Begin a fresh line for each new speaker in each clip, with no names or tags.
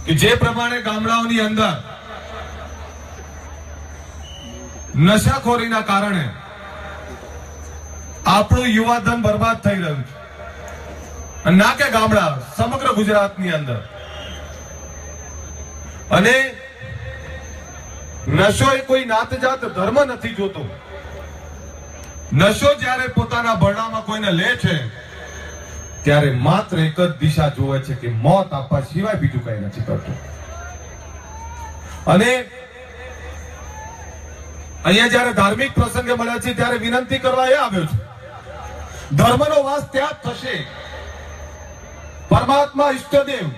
કે જે પ્રમાણે ગામડાઓની અંદર નશાખોરીના કારણે આપણું યુવાધન બરબાદ થઈ રહ્યું છે, ના કે ગામડા, સમગ્ર ગુજરાતની અંદર. અને નશો એ કોઈ નાત જાત ધર્મ નથી જોતો. નશો જ્યારે પોતાના ભરણામાં કોઈને લે છે ત્યારે માત્ર એક જ દિશા જોવે છે કે મોત આપવા સિવાય બીજું કઈ નથી કરતો. અને અહીંયા જયારે ધાર્મિક પ્રસંગે મળ્યા છે ત્યારે વિનંતી કરવા એ આવ્યો છે, ધર્મનો વાસ ત્યાં જ થશે. પરમાત્મા ઈષ્ટદેવ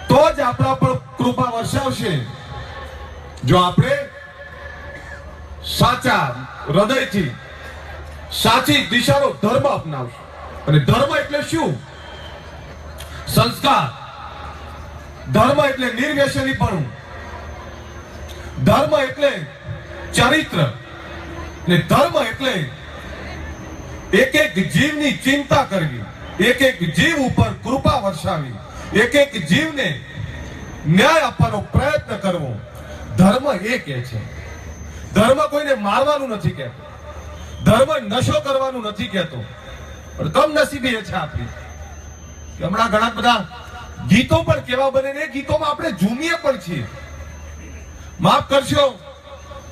તો જ આપણા પર કૃપા વર્ષાવશે જો આપણે સાચા હૃદયથી સાચી દિશાનો ધર્મ અપનાવશું. અને ધર્મ એટલે શું? સંસ્કાર. ધર્મ એટલે નિર્વ્યસનીપણું. ધર્મ એટલે ચરિત્ર. ને ધર્મ એટલે એક એક જીવની ચિંતા કરવી, એક એક જીવ ઉપર કૃપા વર્ષાવી, એક એક જીવને ન્યાય આપવાનો પ્રયત્ન કરવો. ધર્મ એ કહે છે. ધર્મ કોઈને મારવાનું નથી કહેતો, ધર્મ નશો કરવાનું નથી કહેતો. પણ કમનસીબી એ છે આપણી કે હમણાં ઘણા બધા ગીતો પણ કેવા બને ને ગીતોમાં આપણે ઝૂમીએ પણ છીએ. માફ કરશો,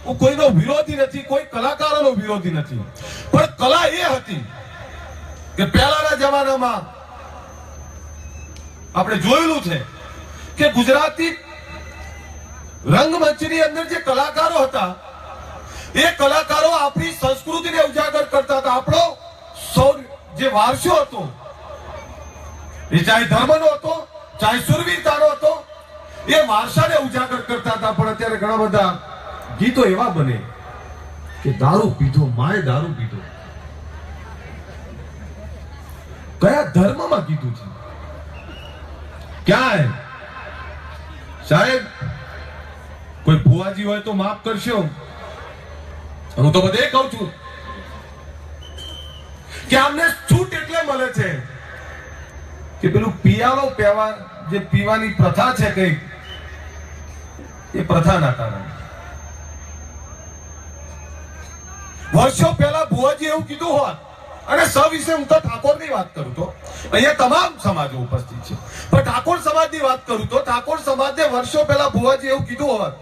હું કોઈનો વિરોધી નથી, કોઈ કલાકારોનો વિરોધી નથી, પણ કલા એ હતી કે પહેલાના જમાનામાં આપણે જોયેલું છે કે ગુજરાતી રંગમંચની અંદર જે કલાકારો હતા એ કલાકારો આપણી સંસ્કૃતિને ઉજાગર કરતા હતા. આપણો જે વારસો હતો એ ચાહે ધર્મનો હતો, ચાહે સુરવીરતાનો હતો, એ વારસાને ઉજાગર કરતા હતા. પણ અત્યારે ઘણા બધા ગીતો એવા બને કે દારૂ પીધો, માએ દારૂ પીધો. કયા ધર્મમાં કીધું છે? ક્યાં સાહેબ? કોઈ ભુવાજી હોય તો માફ કરશો, હું તો બધે કહું છું કે આમને છૂટ એટલે મળે છે કે પેલું પિયાલો પીવા, જે પીવાની પ્રથા છે કઈ, એ પ્રથાના કારણે વર્ષો પહેલા ભુવાજી એવું કીધું હોત, અને સ વિશે હું તો ઠાકોરની વાત કરું તો અહીંયા તમામ સમાજો ઉપસ્થિત છે, પણ ઠાકોર સમાજની વાત કરું તો ઠાકોર સમાજને વર્ષો પહેલા ભુવાજી એવું કીધું હોત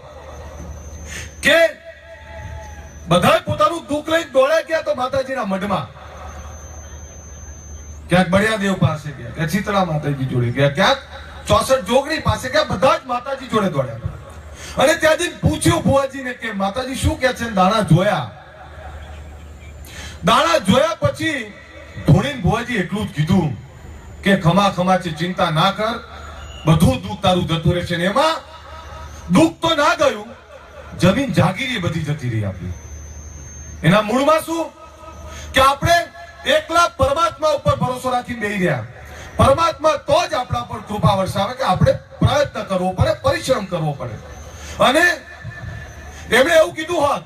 કે બધા પોતાનું દુઃખ લઈને દોડ્યા ગયા તો માતાજીના મઢમાં, ક્યાંક બળિયાદેવ પાસે ગયા, ક્યાંક શીતળા માતાજી જોડે ગયા, ક્યાંક 64 જોગણી પાસે ગયા, બધા જ માતાજી જોડે દોડ્યા. અને ત્યાંથી પૂછ્યું ભુવાજીને કે માતાજી શું કહે છે? દાણા જોયા. દાણા જોયા પછી ધોણીને ભુવાજી એટલું જ કીધું કે ખમા ખમા છે, ચિંતા ના કર, બધું દુઃખ તારું જતું રહેશે. ને એમાં દુઃખ તો ના ગયું, જમીન જાગીરી બધી જતી રહી આપણી. એના મૂળમાં શું કે આપણે એકલા પરમાત્મા ઉપર ભરોસો રાખીને બેહી રહ્યા. પરમાત્મા તો જ આપણા પર કૃપા વર્ષાવે કે આપણે પ્રયત્ન કરવો પડે, પરિશ્રમ કરવો પડે. અને એમણે એવું કીધું હોત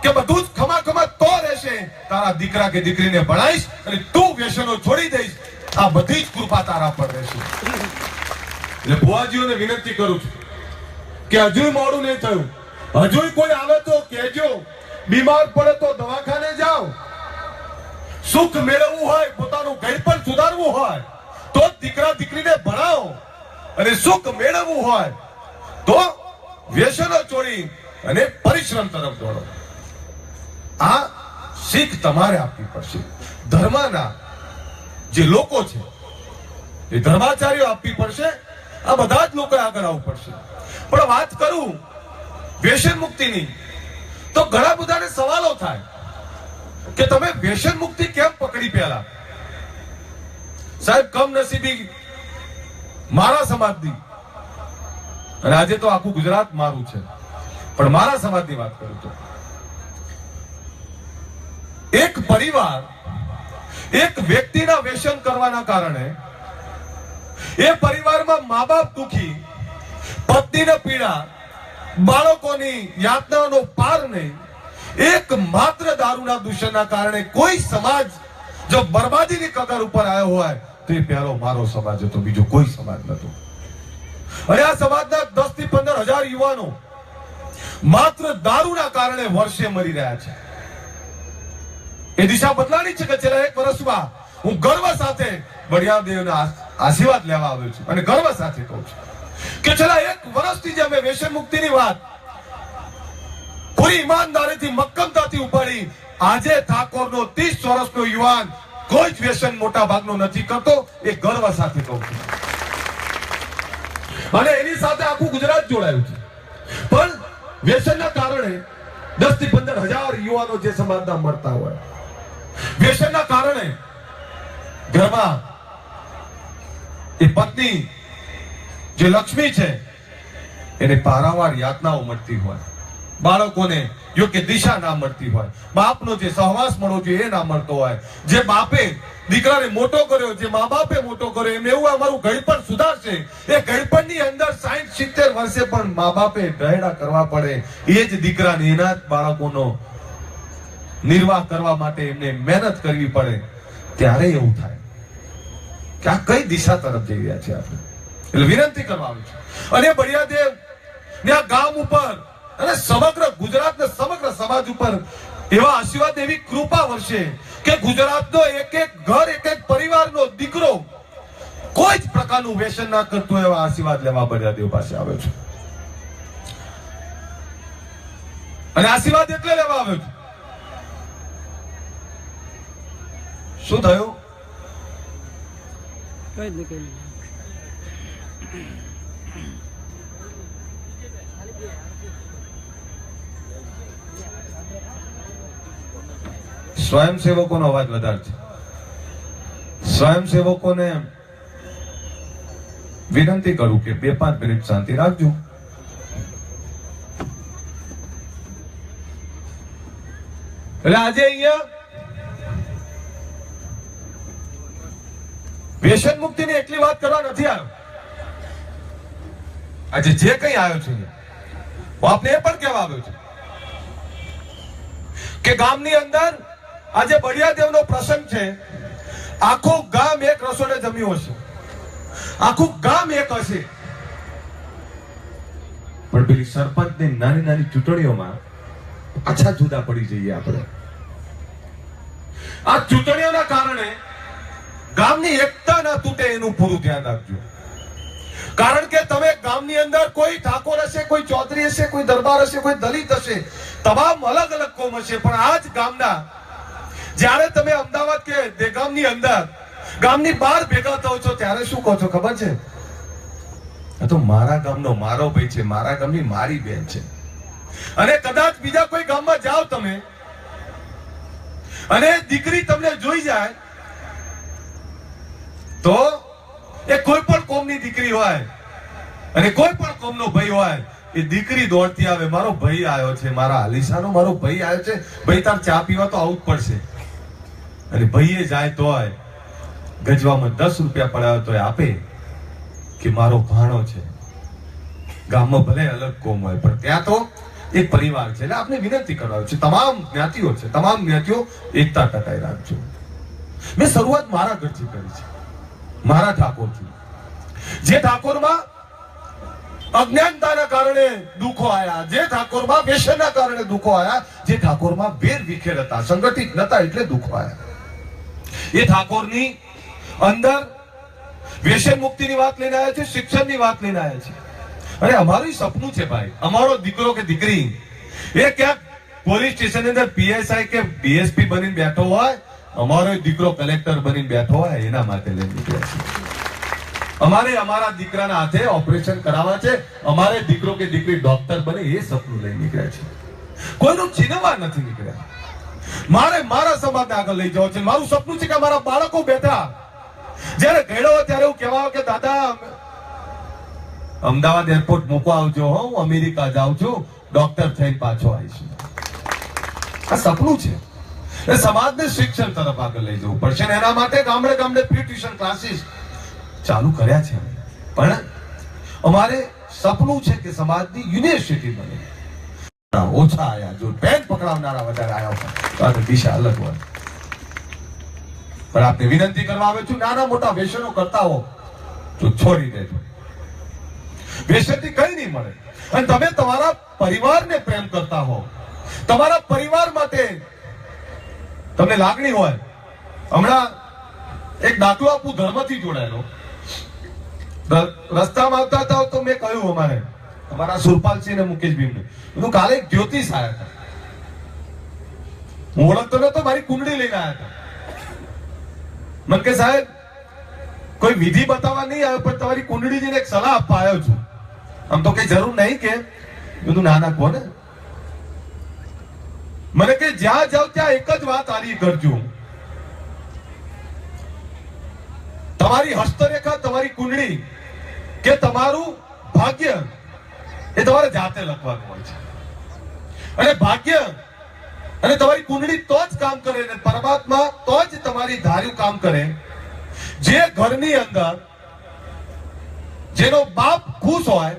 કે બધું જ ખમા ખમા તો રહેશે, તારા દીકરા કે દીકરીને ભણાઈશ અને તું વ્યસનો છોડી દઈશ, આ બધી જ કૃપા તારા પર રહેશે. એટલે ભુવાજીઓને વિનંતી કરું છું કે હજુ મોડું નહીં થયું, હજુ કોઈ આવે તો કહેજો, બીમાર પડે તો દવાખાને જાઓ, સુખ મેળવવું હોય, પોતાનું ઘર પણ સુધારવું હોય તો દીકરા દીકરીને ભણાવો, અને સુખ મેળવવું હોય તો વ્યસનો છોડી અને પરિશ્રમ તરફ દોડો. આ શીખ તમારે આપવી પડશે. ધર્મના જે લોકો છે એ ધર્માચાર્યો આપવી પડશે. આ બધા જ લોકો આગળ આવવું પડશે. પણ વાત કરું વ્યસન મુક્તિની તો ઘણા બધાને સવાલો થાય કે તમે વ્યસન મુક્તિ કેમ પકડી? પહેલા સાહેબ કમનસીબી મારા સમાજની, અને આજે તો આખું ગુજરાત મારું છે, પણ મારા સમાજની વાત કરું તો એક પરિવાર એક વ્યક્તિના વ્યસન કરવાના કારણે એ પરિવારમાં મા બાપ દુખી, પત્નીને પીડા, બાળકોની યાતનાઓનો પાર નહીં. એક માત્ર દારૂના દૂષણના કારણે કોઈ સમાજ જો બરબાદીની કગાર ઉપર આવ્યો હોય તો એ પહેલો મારો સમાજ હતો, બીજો કોઈ સમાજ નતો. અને આ સમાજના 10 થી 15 હજાર યુવાનો માત્ર દારૂના કારણે વર્ષે મરી રહ્યા છે. એ દિશા બદલાણી છે કે છેલ્લા 1 વર્ષમાં હું ગર્વ સાથે બળિયાદેવના આશીર્વાદ લેવા આવ્યો છું અને ગર્વ સાથે કહું છું કે છેલ્લા 1 વર્ષથી જે અમે વ્યસન મુક્તિની વાત પૂરી ઈમાનદારીથી મક્કમતાથી ઉપાડી, આજે ઠાકોરનો 30 વર્ષનો યુવાન કોઈ જ વ્યસન મોટા ભાગનો નથી કરતો, એ ગર્વ સાથે કહું છું. અને એની સાથે આખું ગુજરાત જોડાયું છે. પણ વ્યસનના કારણે 10 થી 15 હજાર યુવાનો જે સમાજના મરતા હોય, વ્યસનના કારણે ઘરમાં એ પત્ની જે લક્ષ્મી છે એને પારાવાર યાતનાઓ મળતી હોય, બાળકોને યોગ્ય દિશા ના મળતી હોય, બાપનો જે સહવાસ મળવો જોઈએ એ ના મળતો હોય, જે બાપે દીકરાને મોટો કર્યો, જે મા બાપે મોટો કર્યો, એમ એવું અમારું ગળપણ સુધારશે. એ ગળપણની અંદર 60-70 વર્ષે પણ મા બાપે ઢહેડા કરવા પડે, એ જ દીકરાને એના જ બાળકોનો નિર્વાહ કરવા માટે એમને મહેનત કરવી પડે, ત્યારે એવું થાય કે આ કઈ દિશા તરફ જઈ રહ્યા છે આપણે. એટલે વિનંતી કરવા આવી છે. અને બળિયાદેવ ને આ ગામ ઉપર અને સમગ્ર ગુજરાત ને સમગ્ર સમાજ ઉપર એવા આશીર્વાદ, એવી કૃપા વર્ષે કે ગુજરાતનો એક ઘર, એક પરિવારનો દીકરો કોઈ જ પ્રકારનું વ્યસન ના કરતો, એવા આશીર્વાદ લેવા બળિયાદેવ પાસે આવ્યો છું. અને આશીર્વાદ એટલે લેવા આવ્યો છું. શું થયું? સ્વયંસેવકોનો અવાજ વધારે છે. સ્વયંસેવકોને વિનંતી કરું કે 2-5 મિનિટ શાંતિ રાખજો. એટલે આજે અહીંયા વ્યસન મુક્તિની એટલી વાત કરવા નથી આવ્યો. આજે જે કંઈ આવ્યો છે હું આપને એ પણ કહેવા આવ્યો છું કે ગામની અંદર આજે બળિયાદેવનો પ્રસંગ છે. આખું ગામ એક રસોડે જમ્યું હશે, આખું ગામ એક હશે, પણ પેલી સરપંચની નાની નાની ચૂંટણીઓમાં પાછા જુદા પડી જઈએ આપણે. આ ચૂંટણીઓના કારણે ગામની એકતા ના તૂટે એનું પૂરું ધ્યાન રાખજો. કારણ કે તમે ગામની અંદર કોઈ ઠાકોર હશે, કોઈ ચૌધરી હશે, કોઈ દરબાર હશે, કોઈ દલિત હશે, તમામ અલગ અલગ કોમ હશે, પણ આ જ ગામના જ્યારે તમે અમદાવાદ કે દેગામની અંદર ગામની બહાર ભેગા થાવ છો ત્યારે શું કહો છો ખબર છે? આ તો મારા ગામનો મારો ભાઈ છે, મારા ગામની મારી બેન છે. અને કદાચ બીજા કોઈ ગામમાં જાઓ તમે અને દીકરી તમને જોઈ જાય તો એ કોઈ પણ કોમની દીકરી હોય અને કોઈ પણ કોમનો ભાઈ હોય, એ દીકરી દોડતી આવે, મારો ભાઈ આવ્યો છે, મારા આલીશાનો મારો ભાઈ આવ્યો છે, ભાઈ તાર ચા પીવા તો આવું જ પડશે. અને ભાઈએ જાય તોય ગજવામાં 10 રૂપિયા પડાવે તો આપે કે મારો ભાણો છે. ગામમાં ભલે અલગ કોમ હોય પણ ત્યાં તો એક પરિવાર છે. એટલે આપણે વિનંતી કરવા છે, તમામ જ્ઞાતિઓ છે, તમામ જ્ઞાતિઓ એકતા ટકાઈ રાખજો. મેં શરૂઆત મારા ઘરથી કરી છે, મારા ઠાકોરથી. જે ઠાકોરમાં અજ્ઞાનતાના કારણે દુઃખો આયા, જે ઠાકોરમાં વ્યસનના કારણે દુઃખો આયા, જે ઠાકોરમાં વેર વિખેર હતા, સંગઠિત નતા એટલે દુઃખો આયા. એ ઠાકોરની અંદર વ્યસન મુક્તિની વાત લઈને આવ્યા છે, શિક્ષણની વાત લઈને આવ્યા છે. અને અમારું સપનું છે ભાઈ, અમારો દીકરો કે દીકરી એ ક્યાંક પોલીસ સ્ટેશન અંદર પીએસઆઈ કે ડીએસપી બનીને બેઠો હોય, અમારો દીકરો કલેક્ટર બનીને બેઠો હોય, એના માટે લઈને નીકળ્યા છે. અમારે અમારા દીકરાના હાથે ઓપરેશન કરાવવા છે, અમારે દીકરો કે દીકરી ડોક્ટર બને એ સપનું લઈને નીકળ્યા છે. કોઈનું છીનવા નથી નીકળ્યા. મારે મારા સમાજને આગળ લઈ જવો છે. મારું સપનું છે કે મારા બાળકો બેઠા જ્યારે ગયેલો હોય ત્યારે હું કહેવા કે દાદા અમદાવાદ એરપોર્ટ મૂકવા આવજો, હું અમેરિકા જાઉં છું, ડોક્ટર થઈને પાછો આવીશ. આ સપનું છે. એ સમાજને શિક્ષણ તરફ આગળ લઈ જવું પડશે. એના માટે ગામડે ગામડે ફ્રી ટ્યુશન ક્લાસીસ ચાલુ કર્યા છે. પણ અમારે સપનું છે કે સમાજની યુનિવર્સિટી બને. ઓછા આયા, જો પેન પકડાવનારા વધારે આયા હોય તો આ દિશા અલગ હોય. પણ આપને વિનંતી કરવા આવે છું, નાના મોટા વ્યસનો કરતા હો તો છોડી દેજો. વ્યસનથી કઈ નહીં મળે. અને તમે તમારા પરિવારને પ્રેમ કરતા હો, તમારા પરિવાર માટે તમને લાગણી હોય. હમણાં એક દાખલો આપું ધર્મથી જોડાયેલો. રસ્તામાં આવતા હતા તો મેં કહ્યું અમારે અમારા સુરપાલસિંહ ને મુકેશભાઈ બધું કાલે એક જ્યોતિષ આવ્યા હતા. હું ઓળખતો નતો, મારી કુંડળી લઈને આવ્યા હતા. મને કે સાહેબ કોઈ વિધિ બતાવવા નહીં આવ્યો, પણ તમારી કુંડળીજીને એક સલાહ આપવા આવ્યો છું. આમ તો કઈ જરૂર નહીં કે બધું નાના કોને. મને કે જ્યાં જાવ ત્યાં એક જ વાત આરી કરજો, તમારી હસ્તરેખા, તમારી કુંડળી કે તમારું ભાગ્ય એ તમારે જાતે લખવાનું હોય છે. અને ભાગ્ય અને તમારી કુંડળી તો જ કામ કરે ને પરમાત્મા તો જ તમારી ધાર્યું કામ કરે. જે ઘરની અંદર જેનો બાપ ખુશ હોય,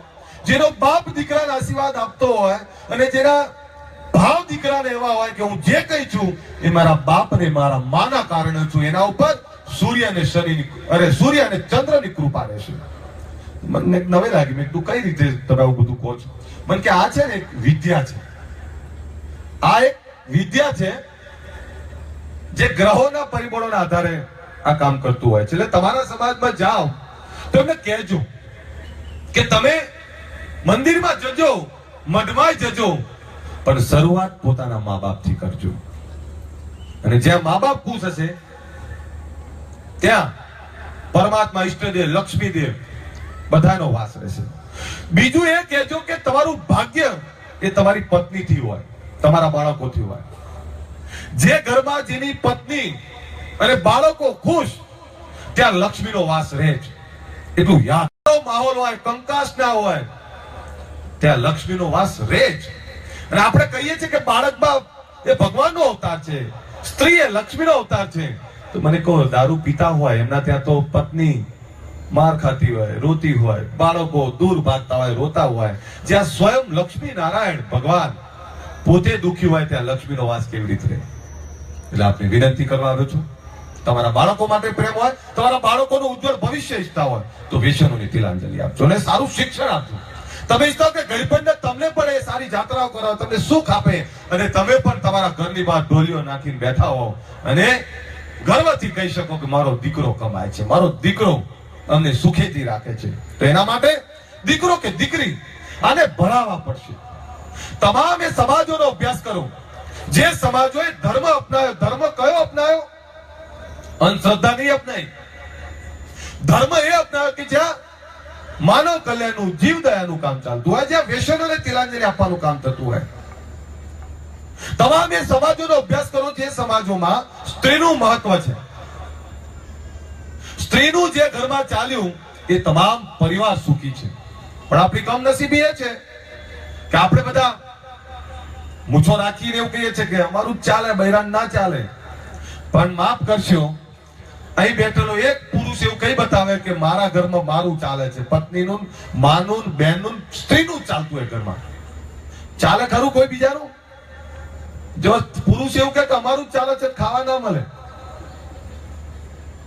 જેનો બાપ દીકરાને આશીર્વાદ આપતો હોય અને જેના ભાવ દીકરાને એવા હોય કે હું જે કઈ છું એ મારા બાપ ને મારા માના કારણે છું, એના ઉપર સૂર્ય અને શનિની સૂર્ય અને ચંદ્રની કૃપા રહેશે. મને નવે લાગી, મેં તું કઈ રીતે તમે આવું બધું કહો છો? મને કે આ છે ને એક વિદ્યા છે, આ એક વિદ્યા છે જે ગ્રહોના પરિબળોના આધારે આ કામ કરતું હોય છે. એટલે તમારા સમાજમાં જાઓ તો એમને કહેજો કે તમે મંદિરમાં જજો, મઠમાં જજો, પણ શરૂઆત પોતાના મા બાપથી કરજો. અને જ્યાં મા બાપ ખુશ હશે ત્યાં પરમાત્મા, ઈષ્ટદેવ, લક્ષ્મીદેવ બધાનો વાસ રહેશે. બીજું એ કહેજો કે તમારું ભાગ્ય એ તમારી પત્નીથી હોય, તમારા બાળકોથી હોય. જે ઘરમાં જેની પત્ની અને બાળકો ખુશ ત્યાં લક્ષ્મીનો વાસ રહે છે. એટલું યાદ. માહોલ હોય, કંકાસ ના હોય, ત્યાં લક્ષ્મીનો વાસ રહે છે. અને આપણે કહીએ છીએ કે બાળકમાં એ ભગવાનનો અવતાર છે, સ્ત્રી એ લક્ષ્મીનો અવતાર છે. તો મને કહો, દારૂ પીતા હોય એમના ત્યાં તો પત્ની માર ખાતી હોય, રોતી હોય, બાળકો દૂર ભાગતા હોય, રોતા હોય. જ્યાં સ્વયં લક્ષ્મી નારાયણ ભગવાન પોતે દુખી હોય ત્યાં લક્ષ્મીનો વાસ કેવી રીતે રહે? એટલે આપણે વિનંતી કરવા આવ્યો છું, તમારા બાળકો માટે પ્રેમ હોય, તમારા બાળકોનું ઉજ્જવળ ભવિષ્ય ઈચ્છતા હોય તો વ્યસનોની તિલાંજલિ આપજો અને સારું શિક્ષણ આપજો. તમે ઈચ્છો કે ગરીબને તમને પણ એ સારી જાત્રાઓ કરાવો, તમને સુખ આપે અને તમે પણ તમારા ઘરની બહાર ઢોલીઓ નાખીને બેઠા હો અને ગર્વથી કહી શકો કે મારો દીકરો કમાય છે, મારો દીકરો અમને સુખેથી રાખે છે. તો એના માટે દીકરો કે દીકરી આને ભણાવવા પડશે. તમામે સમાજોનો અભ્યાસ કરો. જે સમાજોએ ધર્મ અપનાવ્યો, ધર્મ કયો અપનાવ્યો? અંધશ્રદ્ધા નહીં અપનાવી. ધર્મ એ અપનાવ્યો કે જ્યાં માનવ કલ્યાણનું, જીવદયાનું કામ ચાલતું હોય, જ્યાં વ્યસનોને તિલાંજલિ આપવાનું કામ થતું હોય. તમામે સમાજોનો અભ્યાસ કરો જે સમાજોમાં સ્ત્રીનું મહત્વ છે. સ્ત્રીનું જે ઘરમાં ચાલ્યું એ તમામ પરિવાર સુખી છે. પણ આપણી કમનસીબી એ છે કે આપણે બધા મૂછો રાખીને એવું કહીએ છીએ કે અમારું ચાલે, બૈરાન ના ચાલે. પણ માફ કરશો, અહીં બેઠેલો એક પુરુષ એવું કઈ બતાવે કે મારા ઘરમાં મારું ચાલે છે, પત્નીનું, માનું, બહેનનું, સ્ત્રીનું ચાલતું હોય ઘરમાં. ચાલે ખરું કોઈ બીજાનું? જો પુરુષ એવું કે અમારું ચાલે છે, ખાવા ના મળે.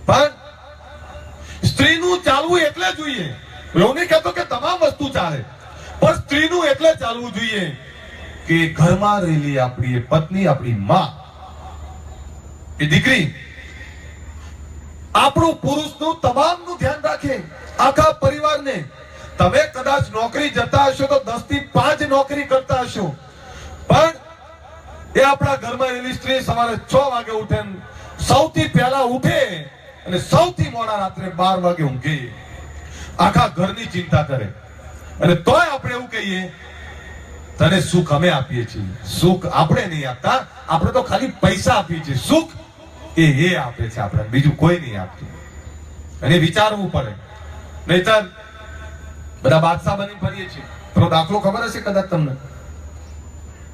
પણ સ્ત્રીનું ચાલવું એટલે જોઈએ. એવું નહીં કહેતો કે તમામ વસ્તુ ચાલે, પણ સ્ત્રીનું એટલે ચાલવું જોઈએ કે ઘરમાં રહેલી આપણી પત્ની, આપણી માં, એ દીકરી આપણું પુરુષનું તમામનું ધ્યાન રાખે, આખા પરિવારને. તમે કદાચ નોકરી જતા હશો તો 10 થી 5 નોકરી કરતા હશો, પણ એ આપણા ઘરમાં રહેલી સ્ત્રી સવારે 6 વાગે ઉઠે, સૌથી પહેલા ઉઠે અને સૌથી મોડા રાત્રે 12 વાગે ઊંઘે. આખા ઘરની ચિંતા કરે. અને તોય આપણે એવું કહીએ તને સુખ અમે આપીએ છીએ. સુખ આપણે નહીં આપતા, આપણે તો ખાલી પૈસા આપીએ છીએ. સુખ એ આપે છે આપણે, બીજું કોઈ નહીં આપતું. અને વિચારવું પડે, નહીતર બધા બાદશાહ બની ફરીએ છીએ. તો દાખલો ખબર હશે કદાચ તમને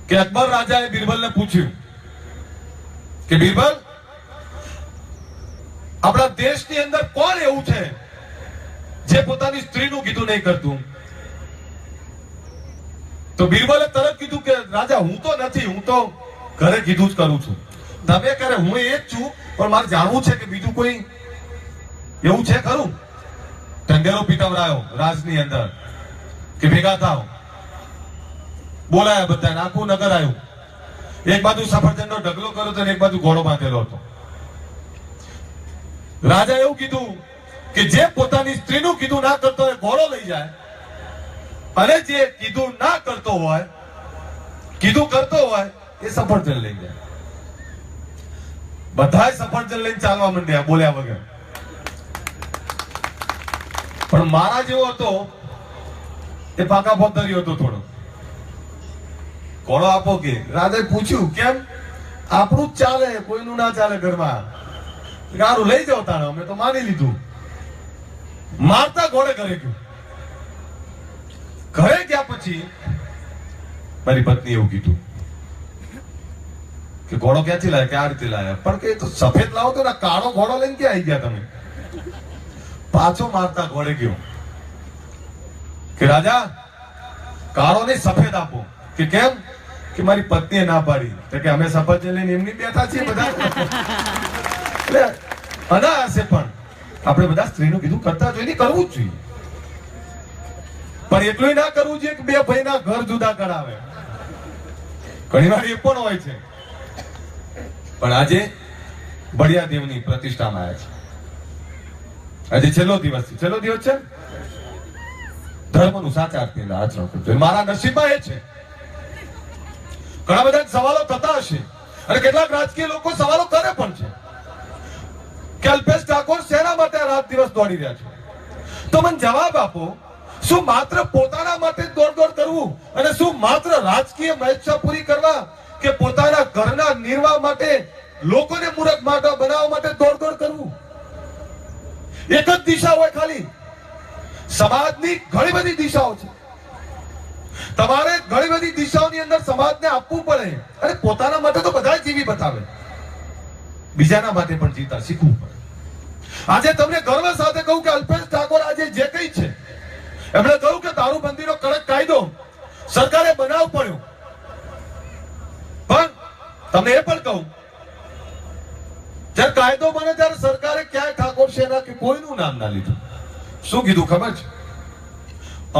કે અકબર રાજાએ બિરબલને પૂછ્યું કે બિરબલ, આપણા દેશની અંદર કોણ એવું છે જે પોતાની સ્ત્રીનું કીધું નહીં કરતું? તો બિરબલે તરત કીધું કે રાજા, હું તો નથી, હું તો ઘરે કીધું જ કરું છું. તમે કરે, હું એ જ છું, પણ મારે જાણવું છે કે બીજું કોઈ એવું છે ખરું? ઢંઢેરો પીટવરાયો રાજની અંદર. કે ભેગા થાવ. બોલાયા બધાને, આખું નગર આવ્યું. એક બાજુ સફરજનનો ઢગલો કર્યો તો એક બાજુ ઘોડો બાંધેલો હતો. રાજા એવું કીધું કે જે પોતાની સ્ત્રીનું કીધું ના કરતો હોય ઘોડો લઈ જાય, અને જે કીધું ના કરતો હોય કીધું કરતો હોય એ સફરજન લઈ જાય. બધાય સફરજન લઈને ચાલવા માંડ્યા બોલ્યા વગર. પણ મારા જેવો હતો એ પાકા પોતરી હતો થોડો. ઘોડો આપો કે? રાજાએ પૂછ્યું કેમ? આપણું જ ચાલે, કોઈનું ના ચાલે ઘરમાં. સારું લઈ જાઓ તાણે, અમે તો માની લીધું. મારતા ઘોડે ઘરે ગયો. ઘરે ગયા પછી મારી પત્ની એવું કીધું કે ઘોડો ક્યાંથી લાયા? કે આ રીતે લાયા. પણ કે તો સફેદ લાવો તો ના, કાળો ઘોડો લઈને ક્યાં આવી ગયા તમે? પાછો મારતા ઘોડે ગયો કે રાજા કાળો નહીં સફેદ આપો. કે કેમ? કે મારી પત્નીએ ના પાડી. તો કે અમે સફરજન લઈને એમની બેઠા છીએ બધા. એટલે અનાયાસે પણ આપણે બધા સ્ત્રીનું કીધું કરતા જોઈએ, કરવું જ જોઈએ. પણ એટલું ના કરવું જોઈએ કે બે ભાઈના ઘર જુદા કરાવે. ઘણી વાર એ પણ હોય છે. પણ આજે બળિયા દેવની પ્રતિષ્ઠામાં આવ્યા છે. આજે છેલ્લો દિવસ છે. છેલ્લો દિવસ છે. ધર્મનું સાચા અર્થે આચરણ કરજો. મારા નસીબમાં એ છે. ઘણા બધા સવાલો થતા હશે અને કેટલાક રાજકીય લોકો સવાલો કરે પણ છે કે અલ્પેશ ઠાકોર શેના માટે રાત દિવસ દોડી રહ્યા છે? તો મને જવાબ આપો, શું માત્ર પોતાના માટે દોડ કરવું અને શું માત્ર રાજકીય મહેચ્છા પૂરી કરવા કે પોતાના ઘરના નિર્વાહ માટે, લોકોને મૂર્ખ માટે બનાવવા માટે દોડ કરવું? એક જ દિશા હોય ખાલી. સમાજની ઘણી બધી દિશાઓ છે. તમારે ઘણી બધી દિશાઓની અંદર સમાજને આપવું પડે. અને પોતાના માટે તો બધા જીવી બતાવે, બીજાના માટે પણ જીતા શીખવું પડે. આજે તમને ગર્વ સાથે કહું કે અલ્પેશ ઠાકોર આજે જે કઈ છે, એમણે કહ્યું કે દારૂબંધીનો કડક કાયદો સરકારે બનાવવો પડ્યો. પણ તમને એ પણ કહું, જ્યારે કાયદો બને ત્યારે સરકારે ક્યાંય ઠાકોર સેના કે કોઈનું નામ ના લીધું. શું કીધું ખબર છે?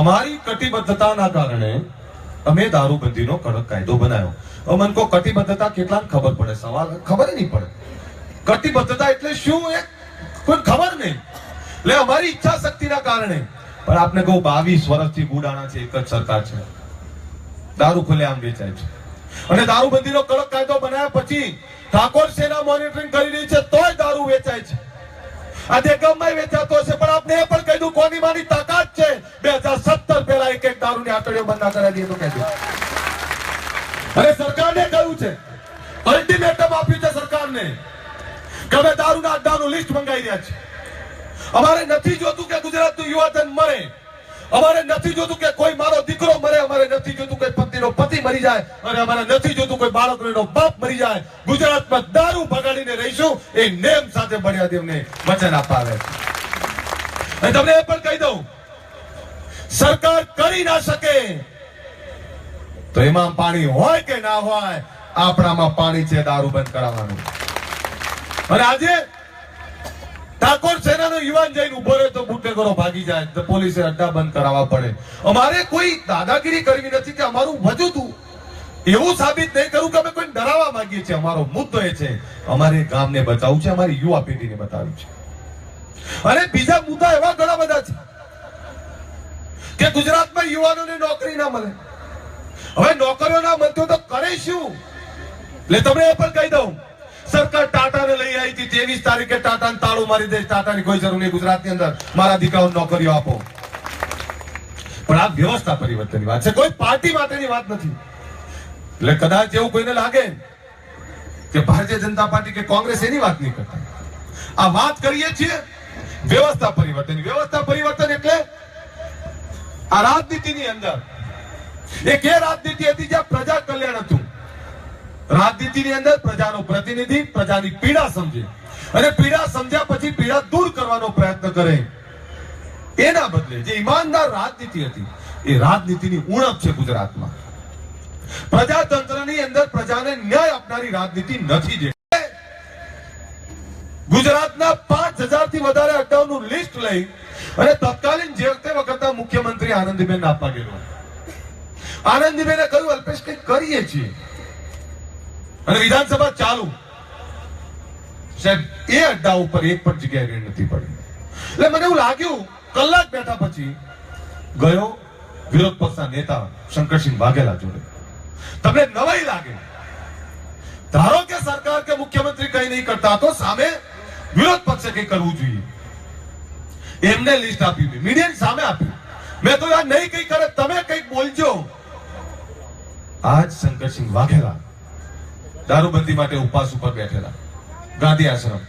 અમારી કટિબદ્ધતાના કારણે અમે દારૂબંધીનો કડક કાયદો બનાવ્યો. અમને કો કટિબદ્ધતા કેટલાને ખબર પડે? સવાલ ખબર નહીં પડે. કટિબદ્ધતા એટલે શું એ કોઈ ખબર નહીં. એટલે અમારી ઈચ્છા શક્તિના કારણે. પણ આપને કહું 22 વર્ષથી ગુડાણા છે, એક જ સરકાર છે, દારૂ ખુલ્લેઆમ વેચાય છે. અને દારૂબંધીનો કડક કાયદો બનાવ્યા પછી ઠાકોર સેના મોનિટરિંગ કરી રહી છે, તોય દારૂ વેચાય છે. આજે ગમમાં વેચાતો હશે, પણ આપણે એ પણ કહી દઉં કોની માની તાકાત છે 2017 પહેલા એક દારૂની આટડીઓ બંધ ના કરાવી તો કહી દઉં. અને સરકારને કહ્યું છે, અલ્ટિમેટમ આપ્યું છે સરકારને કે અમે દારૂના અડ્ડાનું લિસ્ટ મંગાવી રહ્યા છે. અમારે નથી જોતું કે ગુજરાતનું યુવાધન મરે, અમારે નથી જોતું કે કોઈ મારો દીકરો મરે, અમારે નથી જોતું કોઈ પત્નીનો પતિ મરી જાય, અને અમારે નથી જોતું કોઈ બાળકનો બાપ મરી જાય. ગુજરાતમાં દારૂ ભગાડીને રહીશું એ નેમ સાથે બળિયા દેવને વચન અપાવે. અને તમને એ પણ કહી દઉં, સરકાર કરી ના શકે તો એમાં પાણી હોય કે ના હોય, આપણામાં પાણી છે દારૂ બંધ કરાવવાનું. અને આજે ઠાકોર સેનાનો યુવાન જઈને ઉભો રહે તો બુટલેગરો ભાગી જાય, તો પોલીસે અડ્ડા બંધ કરાવવા પડે. અમારે કોઈ દાદાગીરી કરવી નથી કે અમારું વજૂદ એવું સાબિત નહીં કરું કે અમે કોઈ ડરાવવા માંગીએ છીએ. અમારો મુદ્દો એ છે, અમારે ગામને બચાવવું છે, અમારી યુવા પેઢીને બતાવવી છે. અને બીજા મુદ્દા એવા ઘણા બધા છે કે ગુજરાતમાં યુવાનોને નોકરી ના મળે. હવે નોકરીઓ ના મળતો તો કરે શું? એટલે તમને એ પણ કહી દઉં, સરકાર ટાટાને લઈ આવી હતી, 23 તારીખે ટાટાને તાળું મારી દે. ટાટાની કોઈ જરૂર નહીં ગુજરાતની અંદર, મારા દીકરાઓને નોકરીઓ આપો. પણ આ વ્યવસ્થા પરિવર્તનની વાત છે, કોઈ પાર્ટી માટેની વાત નથી. એટલે કદાચ એવું કોઈને લાગે કે ભારતીય જનતા પાર્ટી કે કોંગ્રેસ એની વાત નહીં કરતા. આ વાત કરીએ છીએ વ્યવસ્થા પરિવર્તન. વ્યવસ્થા પરિવર્તન એટલે આ રાજનીતિની અંદર એક એ રાજનીતિ હતી જ્યાં પ્રજા કલ્યાણ હતું. રાજનીતિની અંદર પ્રજાનો પ્રતિનિધિ પ્રજાની પીડા સમજે અને પીડા સમજ્યા પછી પીડા દૂર કરવાનો પ્રયત્ન કરે. એના બદલે જે ઈમાનદાર રાજનીતિ હતી એ રાજનીતિની ઉણપ છે ગુજરાતમાં. પ્રજાતંત્રની અંદર પ્રજાને ન્યાય આપનારી રાજનીતિ નથી. જે ગુજરાતના 5000 થી વધારે અડ્ડાઓનું લિસ્ટ લઈ અને તત્કાલીન જે વખતના મુખ્યમંત્રી આનંદીબેન આપવા ગયેલો. આનંદીબેને કહ્યું અલ્પેશ કંઈક કરીએ છીએ, અને વિધાનસભા ચાલુ. સાહેબ એ અડ્ડા ઉપર એક પણ જગ્યાએ રેડ નથી પડી. એટલે મને એવું લાગ્યું, કલાક બેઠા પછી ગયો વિરોધ પક્ષના નેતા શંકરસિંહ વાઘેલા જોડે. તમને નવાઈ લાગે, ધારો કે સરકાર કે મુખ્યમંત્રી કઈ નહીં કરતા તો સામે વિરોધ પક્ષે કઈ કરવું જોઈએ. એમને લિસ્ટ આપી, મીડિયાની સામે આપ્યું. મેં તો આ નહીં કઈ કરે, તમે કઈક બોલજો. આજ શંકરસિંહ વાઘેલા દારૂબંધી માટે ઉપવાસ ઉપર બેઠેલા ગાંધી આશ્રમ,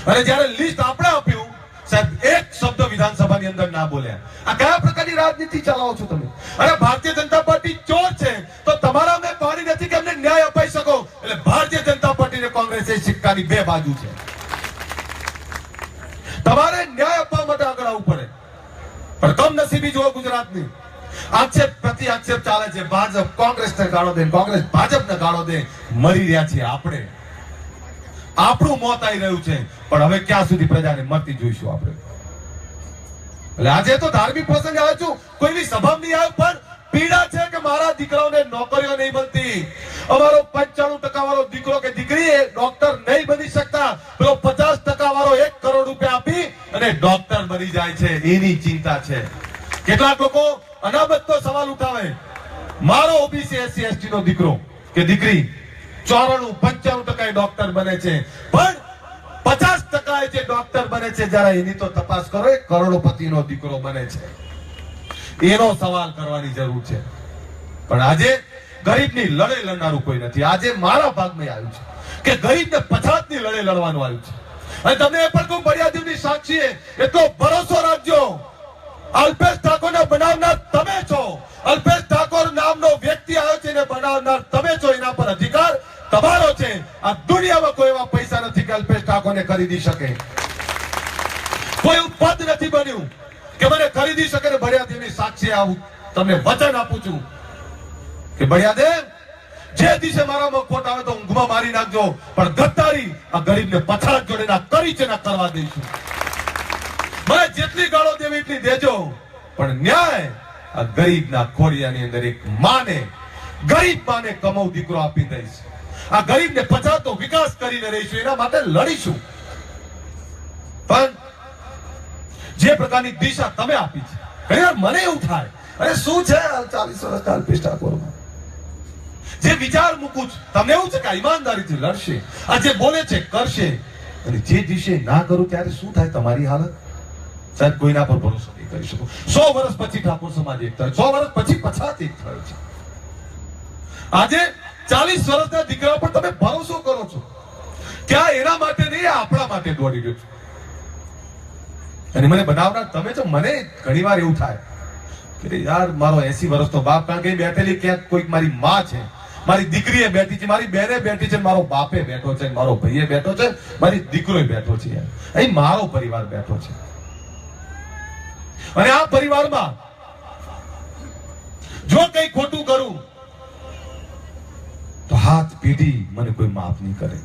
અને જ્યારે લિસ્ટ આપણે આપ્યું, સાહેબ એક શબ્દ વિધાનસભાની અંદર ના બોલ્યા. આ કયા પ્રકારની રાજનીતિ ચલાવો છો તમે? અને ભારતીય જનતા પાર્ટી ચોર છે તો તમારા મેં પાણી નથી કે અમને ન્યાય અપાઈ શકો. એટલે ભારતીય જનતા પાર્ટી અને કોંગ્રેસે સિક્કાની બે બાજુ છે. તમારે ન્યાય આપવા માટે આગળ આવવું પડે. પણ કમનસીબી જુઓ ગુજરાતની, આક્ષેપ પ્રતિ આક્ષેપ ચાલે છે. ભાજપ કોંગ્રેસને ગાળો દે, કોંગ્રેસ ભાજપને ગાળો દે. મરી રહ્યા છીએ આપણે, આપણું મોત આવી રહ્યું છે, પણ હવે ક્યાં સુધી પ્રજાને મરતી જોઈશું આપણે? એટલે આજે તો ધાર્મિક પ્રસંગે આવ્યો છું, કોઈની સભામાં નહીં આવ્યો, પણ પીડા છે કે મારા દીકરાઓને નોકરીઓ નહીં મળતી. અમારો 95% વાળો દીકરો કે દીકરી ડોક્ટર નહીં બની શકતા, પેલો 50% વાળો 1 કરોડ રૂપિયા આપી અને ડોક્ટર બની જાય છે, એની ચિંતા છે. કેટલાક લોકો અનામતનો સવાલ ઉઠાવે, મારો ઓબીસી એસસી એસટી નો દીકરો કે દીકરી 94-95% ડોક્ટર બને છે, પણ 50% જે ડોક્ટર બને છે, જરા એની તો તપાસ કરો. એક કરોડોપતિનો દીકરો બને છે, એનો સવાલ કરવાની જરૂર છે. પણ આજે ગરીબની લડાઈ લડનારું કોઈ નથી. આજે મારા ભાગમાં આવ્યું છે કે ગરીબને પછાતની લડાઈ લડવાનું આવ્યું છે. અને તમને એ પણ કહું, બળિયાદેવની સાક્ષીએ એટલો ભરોસો રાખજો, અલ્પેશ ઠાકોરને બનાવનાર તમે છો. અલ્પેશ ઠાકોર નામનો વ્યક્તિ આવ્યો છે, એને બનાવનાર તમે છો. એના પર અધિકાર તમારો છે. આ દુનિયામાં કોઈ એવા પૈસા નથી કે અલ્પેશ ઠાકોરને ખરીદી શકે. કોઈ પદ નથી બન્યું કે મને ખરીદી શકે. ને બળિયાદેવની સાક્ષી આવું તમને વચન આપું છું કે બળિયાદેવ, જે દિવસે મારામાં ખોટ આવે તો ઊંઘમાં મારી નાખજો, પણ ગદ્દારી આ ગરીબને પછાત જોડે ના કરી છે ના કરવા દઈશું. મને જેટલી ગાળો દેવી એટલી દેજો, પણ ન્યાય આ ગરીબના ખોડિયાની અંદર એક માને, ગરીબ માને કમાઉ દીકરો આપી દઈશ. આ ગરીબને પછાતો વિકાસ કરીને રહીશું, એના માટે લડીશું. પણ જે પ્રકારની દિશા તમે આપી છે, ઘણીવાર મને એવું થાય, અરે શું છે 40 વર્ષના અલ્પેશ ઠાકોરમાં જે વિચાર મૂકું છું, તમને એવું છે કે ઈમાનદારીથી લડશે, આ જે બોલે છે કરશે, અને જે દિવસે ના કરું ત્યારે શું થાય તમારી હાલત? સાહેબ કોઈના પર ભરોસો નહીં કરી શકો. 100 વર્ષ પછી ઠાકોર સમાજ એક થયો, 100 વર્ષ પછી પછાત એક થયો છે. આજે 40 વર્ષના દીકરા પર તમે ભરોસો કરો છો, ક્યાં એના માટે નહીં, આપણા માટે દોડી રહ્યો છું. અને મને બનાવનાર તમે છો. મને ઘણી વાર એવું થાય કે યાર મારો 80 વર્ષનો બાપ, કારણ કે બેઠેલી ક્યાંક કોઈક મારી માં છે, મારી દીકરીએ બેઠી છે, મારી બહેને બેઠી છે, મારો બાપે બેઠો છે, મારો ભાઈએ બેઠો છે, મારી દીકરોએ બેઠો છે, અહીં મારો પરિવાર બેઠો છે. અને આ પરિવારમાં જો કઈ ખોટું કરું તો હાથ પીઢી મને કોઈ માફ નહીં કરે.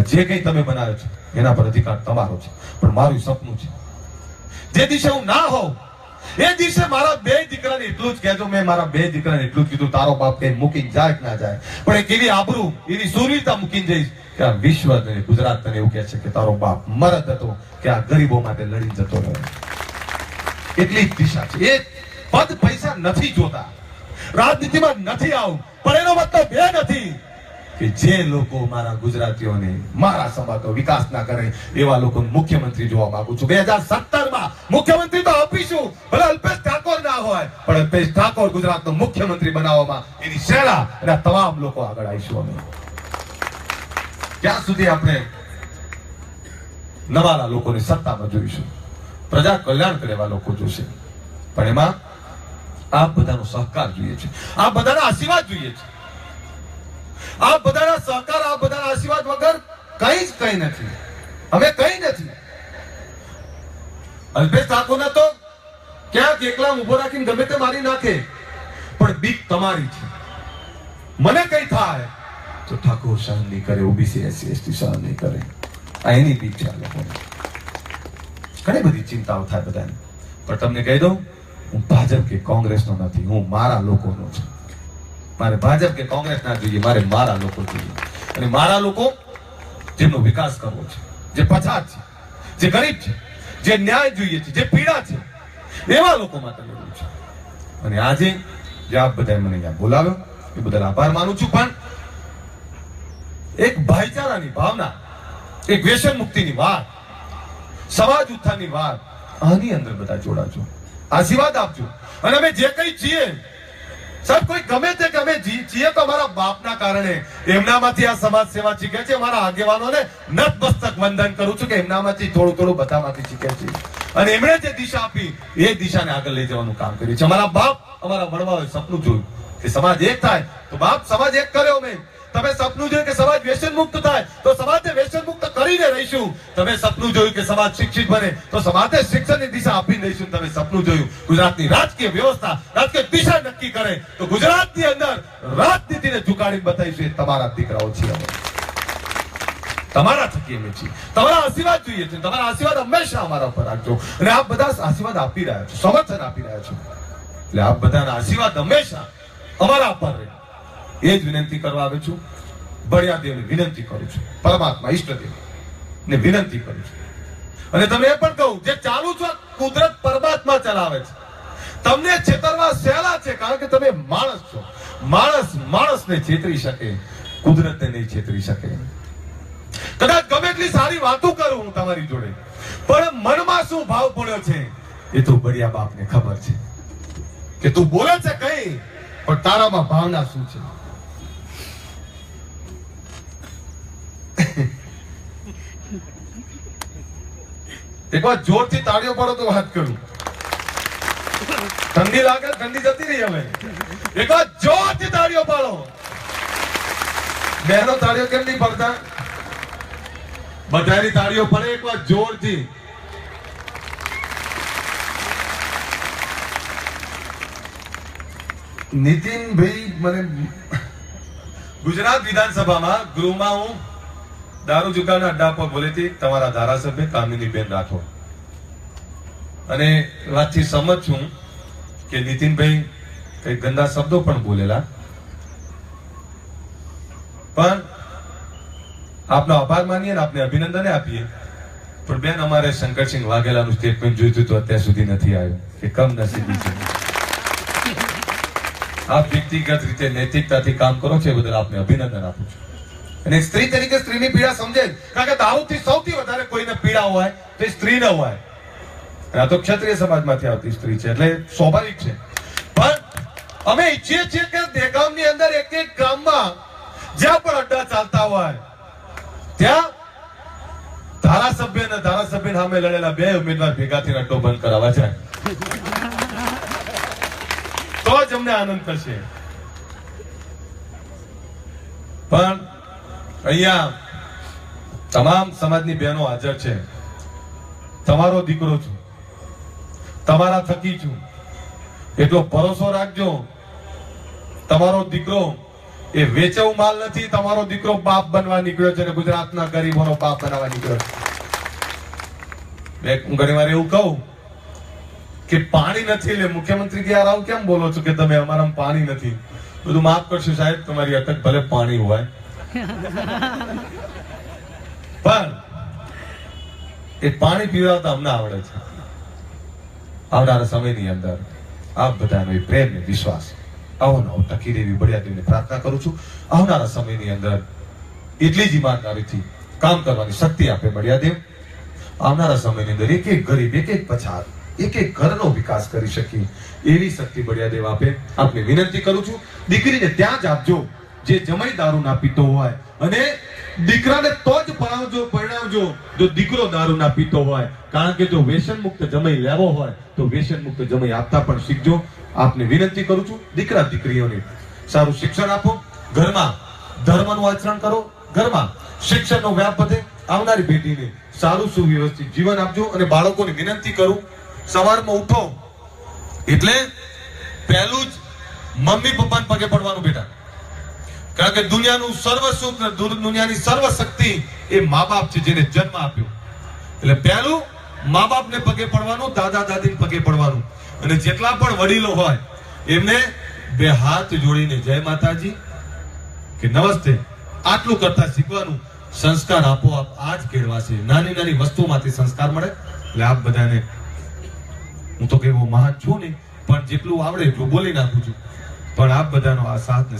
જે કઈ તમે બનાવ્યો છો એના પર અધિકાર તમારો છે, પણ મારું સપનું છે જે દિવસે હું ના હોઉં એ દિવસે મારા 2 દીકરાને એટલું જ કહેજો. મેં મારા 2 દીકરાને એટલું જ કીધું, તારો બાપ કઈ મૂકીને જાય કે ના જાય, પણ એક એવી આબરૂ, એવી સુરવીરતા મૂકીને જઈશ કે આ વિશ્વ અને ગુજરાત તને એવું કહે છે કે તારો બાપ મરદ હતો, કે આ ગરીબો માટે લડી જતો રહ્યો. એટલી જ દિશા છે. એ પદ પૈસા નથી જોતા, રાજનીતિમાં નથી આવું, પણ એનો મતલબ એ નથી કે જે લોકો મારા ગુજરાતીઓને, મારા સમાજનો વિકાસ ના કરે એવા લોકો મુખ્યમંત્રી જોવા માંગુ છું. 2017માં મુખ્યમંત્રી તો આપીશું, ભલે અલ્પેશ ઠાકોર ના હોય, પણ અલ્પેશ ઠાકોર ગુજરાતનો મુખ્યમંત્રી બનાવવામાં એની સેના અને તમામ લોકો આગળ આવીશું. અમે ક્યાં સુધી આપણે નવાલા લોકોની સત્તામાં જોઈશું? પ્રજા કલ્યાણ કરે એવા લોકો જોશે, પણ એમાં આપ બધાનો સહકાર જોઈએ છે, આ બધાના આશીર્વાદ જોઈએ છે. આ બધાના સહકાર, આ બધાના આશીર્વાદ વગર કઈ નથી. અમે કઈ નથી. અલ્પેશ ઠાકોરને તો ક્યાંક એકલા ઉભો રાખીને ગમે તે મારી નાખે, પણ બીક તમારી છે. મને કઈ થાય તો ઠાકોર સહન નહીં કરે, ઓબીસી એસસી એસટી સહન નહીં કરે. આ એની બીક છે આ લોકોને. ઘણી બધી ચિંતાઓ થાય બધાને, પણ તમને કહી દઉં, હું ભાજપ કે કોંગ્રેસનો નથી, હું મારા લોકોનો છું. મારે ભાજપ કે કોંગ્રેસ ના જોઈએ, મારે મારા લોકો જોઈએ. અને મારા લોકો જેમનો વિકાસ કરવો છે, જે પછાત છે, જે ગરીબ છે, જે ન્યાય જોઈએ છે, જે પીડા છે, એવા લોકો માટે લડવું છે. અને આજે જે આપ બધાએ મને અહીંયા બોલાવ્યો એ બદલ આભાર માનું છું. પણ એક ભાઈચારાની ભાવના, એક વ્યસન મુક્તિની વાત, સમાજ ઉત્થાનની વાત, આની અંદર બધા જોડાજો, આશીર્વાદ આપજો. અને અમે જે કંઈ છીએ સાહેબ, કોઈ ગમે તે ગમે છીએ તો અમારા બાપના કારણે, એમનામાંથી આ સમાજ સેવા શીખે છે. અમારા આગેવાનોને નતમસ્તક વંદન કરું છું કે એમનામાંથી થોડું થોડું બધામાંથી શીખે છે. અને એમણે જે દિશા આપી એ દિશાને આગળ લઈ જવાનું કામ કર્યું છે. અમારા બાપ, અમારા વડવાઓએ સપનું જોયું કે સમાજ એક થાય, તો બાપ સમાજ એક કર્યો. મેં તમે સપનું જોયું કે સમાજ વ્યસન મુક્ત થાય, તો સમાજને વ્યસન મુક્ત કરીને રહીશું. તમે સપનું જોયું કે સમાજ શિક્ષિત બને, તો સમાજને શિક્ષણની દિશા આપીને રહીશું. તમે સપનું જોયું ગુજરાતની રાજકીય વ્યવસ્થા, રાજકીય દિશા નક્કી કરે, તો ગુજરાતની અંદર રાજનીતિને ઝુકાડી બતાવીશું. એ તમારા દીકરાઓ છીએ, અમે તમારા થકી અમે છીએ. તમારા આશીર્વાદ જોઈએ છે, તમારા આશીર્વાદ હંમેશા અમારા ઉપર રાખજો. અને આપ બધા આશીર્વાદ આપી રહ્યા છો, સમર્થન આપી રહ્યા છો, એટલે આપ બધાના આશીર્વાદ હંમેશા અમારા ઉપર રહે, એ જ વિનંતી કરવા આવે છું. બળિયાદેવને વિનંતી કરું છું, પરમાત્મા ઈષ્ટદેવ ને વિનંતી કરું છું. અને તમને એ પણ કહું, જે ચાલુ છો કુદરત પરમાત્મા ચલાવે છે. તમને છેતરવા સહેલા છે, કારણ કે તમે માણસ છો. માણસ માણસને છેતરી શકે, કુદરતને નહીં છેતરી શકે. કદાચ ગમે એટલી સારી વાતો કરું હું તમારી જોડે, પણ મનમાં શું ભાવ પડ્યો છે એ તો બળિયા બાપને ખબર છે. કે તું બોલે છે કઈ, પણ તારામાં ભાવના શું છે. એક વાર જોરથી તાળીઓ પાડો તો વાત કરું. ઠંડી લાગે, ઠંડી જતી રહી. હવે એક વાર જોરથી તાળીઓ પાડો. બહેનો તાળીઓ કેમ નહીં પડતા? બધાની તાળીઓ પડે એક વાર જોરથી. નીતિનભાઈ, મને ગુજરાત વિધાનસભામાં ગૃહમાં હું દારૂ જુગારના અડ્ડા પર બોલી હતી તમારા ધારાસભ્ય કામિનીબેન રાઠોડ, અને વાતથી સમજ છું કે નીતિનભાઈ કઈ ગંદા શબ્દો પણ બોલેલા, પણ આપનો આભાર માનીએ ને આપને અભિનંદન આપીએ. પણ બેન, અમારે શંકરસિંહ વાઘેલાનું સ્ટેટમેન્ટ જોઈતું તો અત્યાર સુધી નથી આવ્યું કે કમ નસીબી છે. આપ વ્યક્તિગત રીતે નૈતિકતાથી કામ કરો છો, એ બદલ આપને અભિનંદન આપું છું. અને સ્ત્રી તરીકે સ્ત્રીની પીડા સમજે, કારણ કે દારૂથી સૌથી વધારે કોઈને પીડા હોય તો એ સ્ત્રી ન હોય. આ તો ક્ષત્રિય સમાજમાંથી આવતી સ્ત્રી છે, એટલે સ્વાભાવિક છે. પણ અમે ઈચ્છીએ છીએ કે દેગામની અંદર એક એક ગામમાં જ્યાં પણ અડ્ડા ચાલતા હોય ત્યાં ધારાસભ્ય સામે લડેલા બે ઉમેદવાર ભેગા થઈને અડ્ડો બંધ કરાવવા જાય, તો જ અમને આનંદ થશે. પણ અહીંયા તમામ સમાજની બહેનો હાજર છે. તમારો દીકરો છું, તમારા થકી છું, એટલો ભરોસો રાખજો. તમારો દીકરો એ વેચવું માલ નથી. તમારો દીકરો બાપ બનવા નીકળ્યો છે, ગુજરાતના ગરીબોનો બાપ બનાવવા નીકળ્યો છે. હું ઘણી વાર એવું કહું કે પાણી નથી, એટલે મુખ્યમંત્રી કે યાર આવું કેમ બોલો છો કે તમે અમારામાં પાણી નથી? બધું માફ કરશો સાહેબ, તમારી અટક ભલે પાણી હોય, પણ એ પાણી પીવડાવતા અમને આવડે છે. આવનારા સમયની અંદર આપ બધાનો એ પ્રેમ ને વિશ્વાસ આવો નવો ટકી રહેવી બળિયાદેવને પ્રાર્થના કરું છું. આવનારા સમયની અંદર એટલી જ ઈમાનદારીથી કામ કરવાની શક્તિ આપે બળિયાદેવ. આવનારા સમયની અંદર એક એક ગરીબ, એક એક પછાત, એક એક ઘરનો વિકાસ કરી શકીએ એવી શક્તિ બળિયાદેવ આપે. આપને વિનંતી કરું છું, દીકરીને ત્યાં જ આપજો જે જમાઈ દારૂ ના પીતો હોય, અને દીકરાને તો જ પરણાવજો જો દીકરો દારૂ ના પીતો હોય. કારણ કે જો વ્યસન મુક્ત જમાઈ લેવો હોય તો વ્યસન મુક્ત જમાઈ આપતા પણ શીખજો. આપને વિનંતી કરું છું, દીકરા દીકરીઓને સારું શિક્ષણ આપો, ઘરમાં ધર્મનું આચરણ કરો, ઘરમાં શિક્ષણનો વ્યાપ વધે, આવનારી પેઢીને સારું સુવ્યવસ્થિત જીવન આપજો. અને બાળકોને વિનંતી કરું, સવારમાં ઉઠો એટલે પહેલું જ મમ્મી પપ્પાને પગે પડવાનું બેટા, કારણ કે દુનિયાનું સર્વ સુખ, દુનિયાની સર્વ શક્તિ એ મા બાપ છે જેને જન્મ આપ્યો. એટલે પહેલું મા બાપને પગે પડવાનું, દાદા દાદીને પગે પડવાનું, અને જેટલા પણ વડીલો હોય એમને બે હાથ જોડીને જય માતાજી કે નમસ્તે આટલું કરતા શીખવાનું. સંસ્કાર આપોઆપ આ જ કેળવાશે. નાની નાની વસ્તુમાંથી સંસ્કાર મળે. એટલે આપ બધાને હું તો કેવો મહાન છું નહીં, પણ જેટલું આવડે એટલું બોલી નાખું છું. પણ આપ બધાનો આ સાથ ને